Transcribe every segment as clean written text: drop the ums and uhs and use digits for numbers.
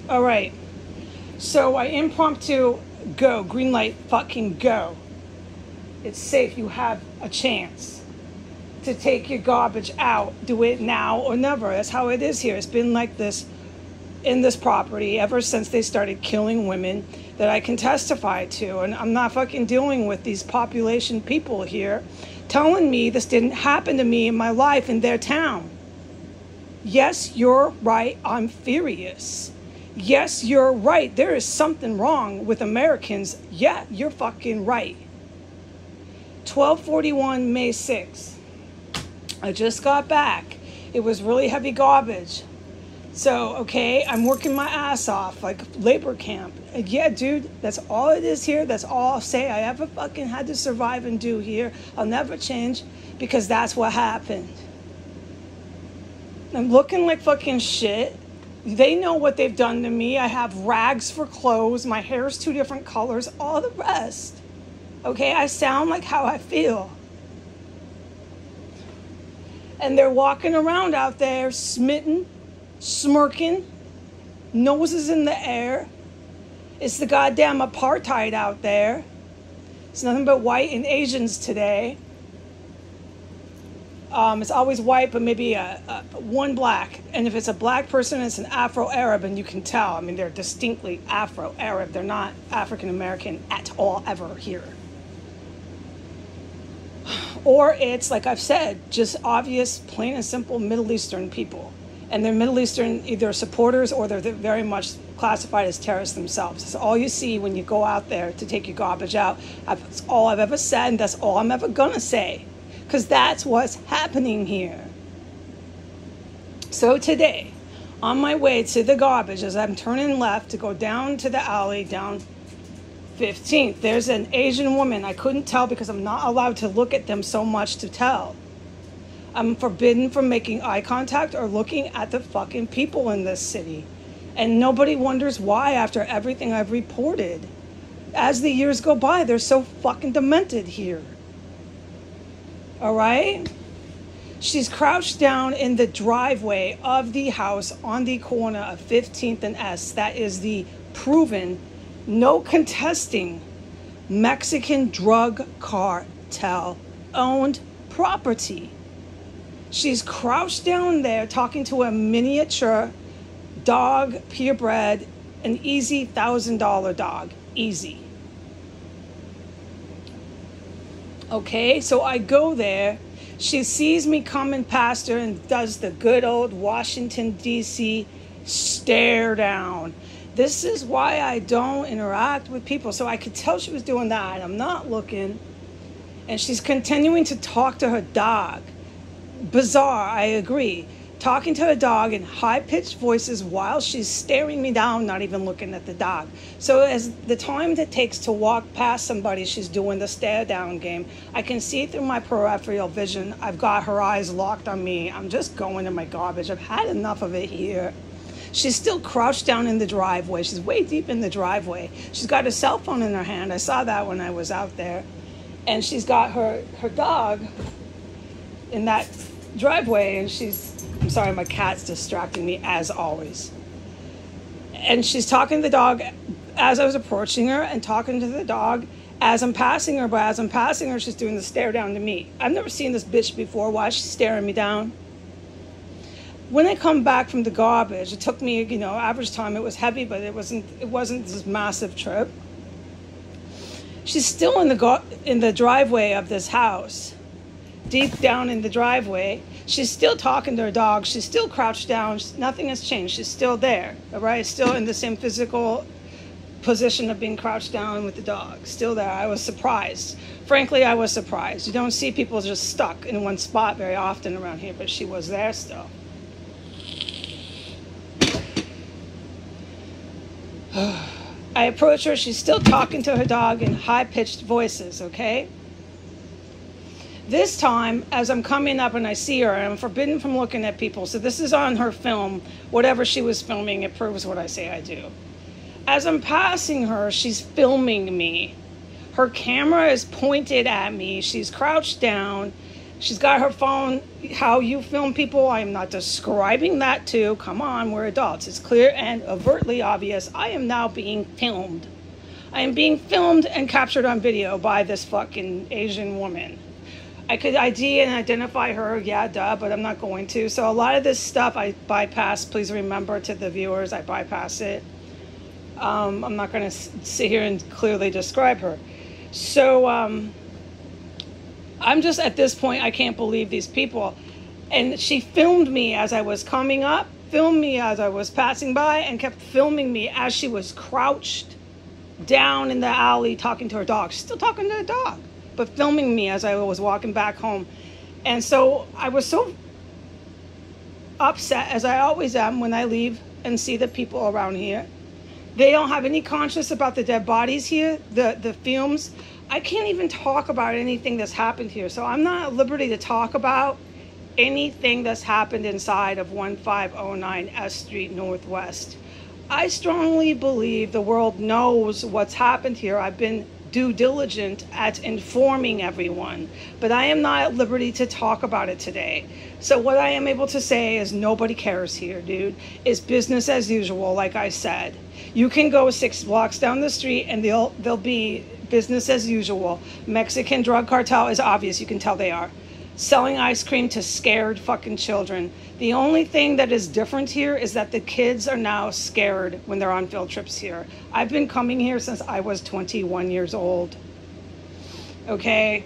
All right. So I impromptu go. Green light, fucking go. It's safe. You have a chance to take your garbage out. Do it now or never. That's how it is here. It's been like this in this property ever since they started killing women that I can testify to. And I'm not fucking dealing with these population people here telling me this didn't happen to me in my life in their town. Yes, you're right. I'm furious. Yes, you're right. There is something wrong with Americans. Yeah, you're fucking right. 12:41 May 6th. I just got back. It was really heavy garbage. So, okay, I'm working my ass off like labor camp. And yeah, dude, that's all it is here. That's all I'll say I ever fucking had to survive and do here. I'll never change because that's what happened. I'm looking like fucking shit. They know what they've done to me. I have rags for clothes. My hair's 2 different colors. All the rest. Okay, I sound like how I feel. And they're walking around out there smitten, smirking, noses in the air. It's the goddamn apartheid out there. It's nothing but white and Asians today. It's always white, but maybe one black. And if it's a black person, it's an Afro-Arab, and you can tell. I mean, they're distinctly Afro-Arab. They're not African-American at all ever here. Or it's, like I've said, just obvious, plain and simple Middle Eastern people. And they're Middle Eastern either supporters or they're very much classified as terrorists themselves. That's all you see when you go out there to take your garbage out. That's all I've ever said, and that's all I'm ever going to say. Because that's what's happening here. So today, on my way to the garbage, as I'm turning left to go down to the alley, down 15th, there's an Asian woman. I couldn't tell because I'm not allowed to look at them so much to tell. I'm forbidden from making eye contact or looking at the fucking people in this city. And nobody wonders why after everything I've reported. As the years go by, they're so fucking demented here. All right? She's crouched down in the driveway of the house on the corner of 15th and S. That is the proven, no contesting, Mexican drug cartel owned property. She's crouched down there talking to a miniature dog, purebred, an easy $1,000 dog. Easy. Okay, so I go there. She sees me coming past her and does the good old Washington, D.C. stare down. This is why I don't interact with people. So I could tell she was doing that. I'm not looking. And she's continuing to talk to her dog. Bizarre, I agree. Talking to her dog in high-pitched voices while she's staring me down, not even looking at the dog. So as the time that takes to walk past somebody, she's doing the stare-down game. I can see through my peripheral vision. I've got her eyes locked on me. I'm just going to my garbage. I've had enough of it here. She's still crouched down in the driveway. She's way deep in the driveway. She's got a cell phone in her hand. I saw that when I was out there. And she's got her dog in that driveway, and I'm sorry, my cat's distracting me as always. And she's talking to the dog as I was approaching her and talking to the dog as I'm passing her. But as I'm passing her, she's doing the stare down to me. I've never seen this bitch before. Why is she staring me down? When I come back from the garbage, it took me, average time. It was heavy, but it wasn't this massive trip. She's still in the driveway of this house. Deep down in the driveway, she's still talking to her dog. She's still crouched down. Nothing has changed. She's still there, all right? Still in the same physical position of being crouched down with the dog. Still there. I was surprised. Frankly, I was surprised. You don't see people just stuck in one spot very often around here, but she was there still. I approach her. She's still talking to her dog in high-pitched voices, okay? This time, as I'm coming up and I see her, I'm forbidden from looking at people. So this is on her film. Whatever she was filming, it proves what I say I do. As I'm passing her, she's filming me. Her camera is pointed at me. She's crouched down. She's got her phone. How you film people, I am not describing that too. Come on, we're adults. It's clear and overtly obvious. I am now being filmed. I am being filmed and captured on video by this fucking Asian woman. I could ID and identify her, yeah, duh, but I'm not going to. So a lot of this stuff I bypass. Please remember to the viewers, I bypass it. I'm not going to sit here and clearly describe her. So I'm just at this point, I can't believe these people. And she filmed me as I was coming up, filmed me as I was passing by, and kept filming me as she was crouched down in the alley talking to her dog. She's still talking to the dog, but filming me as I was walking back home. And so I was so upset, as I always am when I leave and see the people around here. They don't have any conscience about the dead bodies here, the fumes. I can't even talk about anything that's happened here. So I'm not at liberty to talk about anything that's happened inside of 1509 S Street Northwest. I strongly believe the world knows what's happened here. I've been due diligent at informing everyone, but I am not at liberty to talk about it today. So what I am able to say is nobody cares here, dude. It's business as usual, like I said. You can go 6 blocks down the street and they'll be business as usual. Mexican drug cartel is obvious. You can tell they are. Selling ice cream to scared fucking children. The only thing that is different here is that the kids are now scared when they're on field trips here. I've been coming here since I was 21 years old. Okay?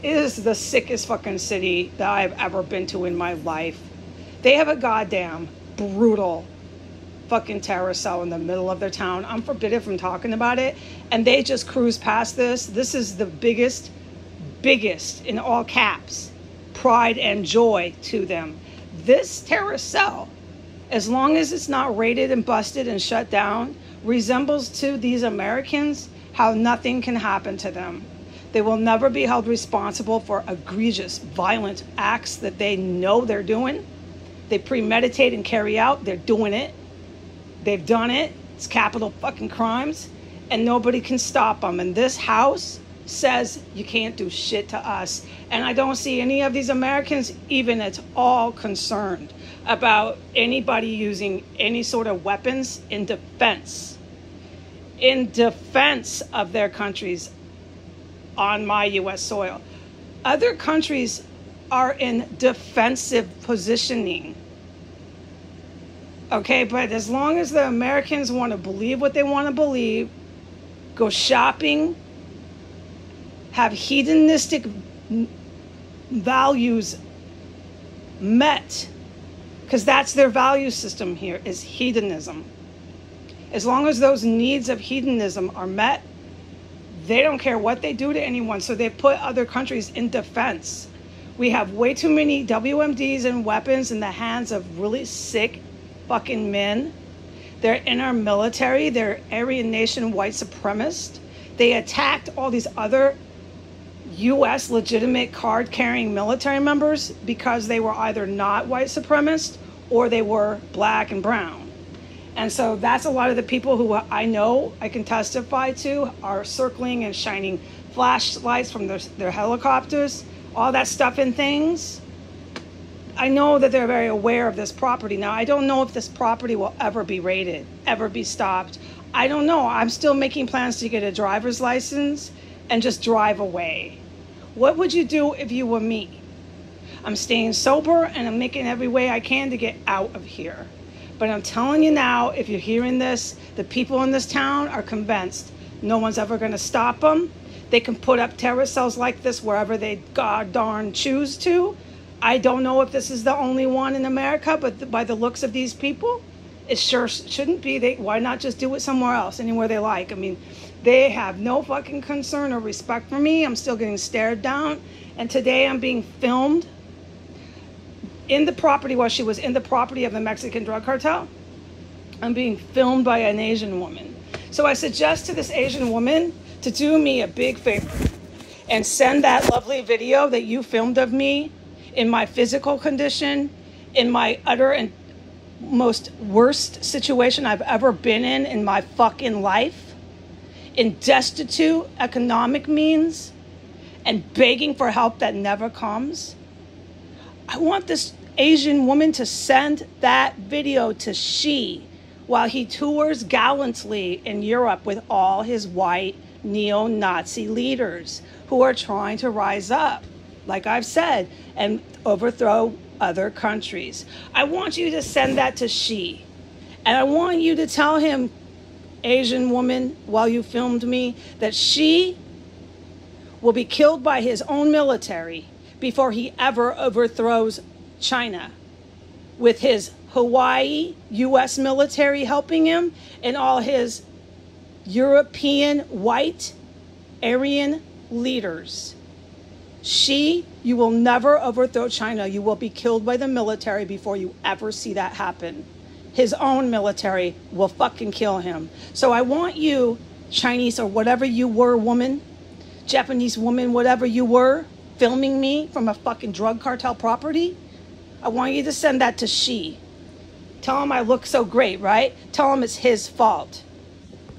It is the sickest fucking city that I've ever been to in my life. They have a goddamn brutal fucking terror cell in the middle of their town. I'm forbidden from talking about it. And they just cruise past this. This is the biggest in all caps, pride and joy to them. This terror cell, as long as it's not raided and busted and shut down, resembles to these Americans how nothing can happen to them. They will never be held responsible for egregious, violent acts that they know they're doing. They premeditate and carry out. They're doing it. They've done it. It's capital fucking crimes, and nobody can stop them. And this house says you can't do shit to us. And I don't see any of these Americans even at all concerned about anybody using any sort of weapons in defense of their countries on my U.S. soil. Other countries are in defensive positioning. Okay, but as long as the Americans want to believe what they want to believe, go shopping, have hedonistic values met, because that's their value system here, is hedonism. As long as those needs of hedonism are met, they don't care what they do to anyone. So they put other countries in defense. We have way too many WMDs and weapons in the hands of really sick fucking men. They're in our military. They're Aryan nation white supremacists. They attacked all these other U.S. legitimate card-carrying military members because they were either not white supremacists or they were black and brown. And so that's a lot of the people who I know, I can testify to, are circling and shining flashlights from their helicopters, all that stuff and things. I know that they're very aware of this property. Now, I don't know if this property will ever be raided, ever be stopped. I don't know. I'm still making plans to get a driver's license and just drive away. What would you do if you were me? I'm staying sober and I'm making every way I can to get out of here. But I'm telling you now, if you're hearing this, the people in this town are convinced no one's ever going to stop them. They can put up terror cells like this wherever they god darn choose to. I don't know if this is the only one in America, but by the looks of these people, it sure shouldn't be. Why not just do it somewhere else, anywhere they like? I mean, they have no fucking concern or respect for me. I'm still getting stared down. And today I'm being filmed in the property while she was in the property of the Mexican drug cartel. I'm being filmed by an Asian woman. So I suggest to this Asian woman to do me a big favor and send that lovely video that you filmed of me in my physical condition, in my utter and most worst situation I've ever been in my fucking life, in destitute economic means, and begging for help that never comes. I want this Asian woman to send that video to Xi while he tours gallantly in Europe with all his white neo-Nazi leaders who are trying to rise up, like I've said, and overthrow other countries. I want you to send that to Xi. And I want you to tell him, Asian woman, while you filmed me, that Xi will be killed by his own military before he ever overthrows China, with his Hawaii U.S. military helping him and all his European white Aryan leaders. Xi, you will never overthrow China. You will be killed by the military before you ever see that happen. His own military will fucking kill him. So I want you, Chinese or whatever you were, woman, Japanese woman, whatever you were, filming me from a fucking drug cartel property, I want you to send that to Xi. Tell him I look so great, right? Tell him it's his fault.